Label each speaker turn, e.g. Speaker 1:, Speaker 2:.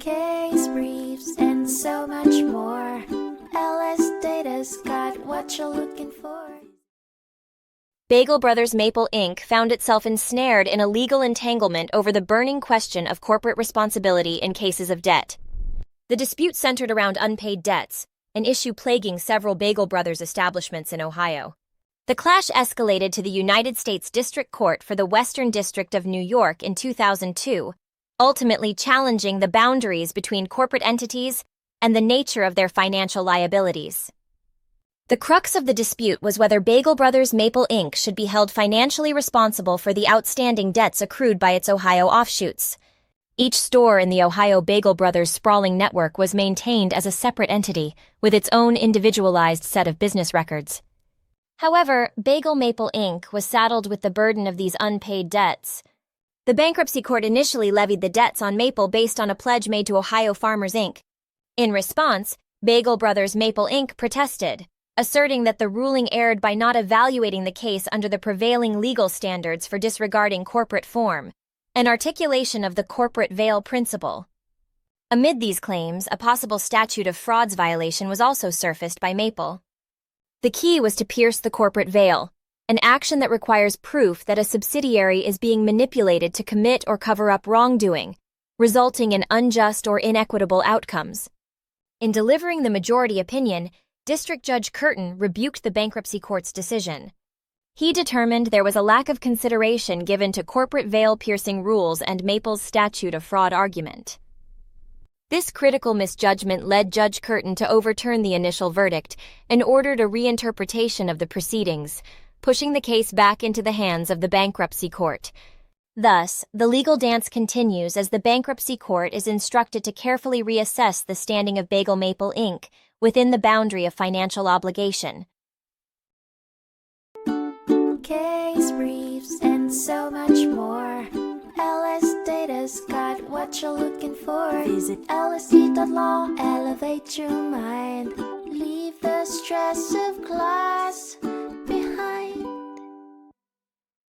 Speaker 1: case briefs, and so much more. LSData's got what you're looking for.
Speaker 2: Bagel Brothers Maple Inc. found itself ensnared in a legal entanglement over the burning question of corporate responsibility in cases of debt. The dispute centered around unpaid debts, an issue plaguing several Bagel Brothers establishments in Ohio. The clash escalated to the United States District Court for the Western District of New York in 2002, ultimately challenging the boundaries between corporate entities and the nature of their financial liabilities. The crux of the dispute was whether Bagel Brothers Maple Inc. should be held financially responsible for the outstanding debts accrued by its Ohio offshoots. Each store in the Ohio Bagel Brothers sprawling network was maintained as a separate entity, with its own individualized set of business records. However, Bagel Maple Inc. was saddled with the burden of these unpaid debts. The bankruptcy court initially levied the debts on Maple based on a pledge made to Ohio Farmers Inc. In response, Bagel Brothers Maple Inc. protested, asserting that the ruling erred by not evaluating the case under the prevailing legal standards for disregarding corporate form, an articulation of the corporate veil principle. Amid these claims, a possible Statute of Frauds violation was also surfaced by Maple. The key was to pierce the corporate veil, an action that requires proof that a subsidiary is being manipulated to commit or cover up wrongdoing, resulting in unjust or inequitable outcomes. In delivering the majority opinion, District Judge Curtin rebuked the bankruptcy court's decision. He determined there was a lack of consideration given to corporate veil-piercing rules and Maple's statute of fraud argument. This critical misjudgment led Judge Curtin to overturn the initial verdict and ordered a reinterpretation of the proceedings, pushing the case back into the hands of the bankruptcy court. Thus, the legal dance continues as the bankruptcy court is instructed to carefully reassess the standing of Bagel Maple Inc. within the boundary of financial obligation.
Speaker 1: Case briefs, and so much more. LSData's got what you're looking for. Visit LSD.law, elevate your mind. Leave the stress of class.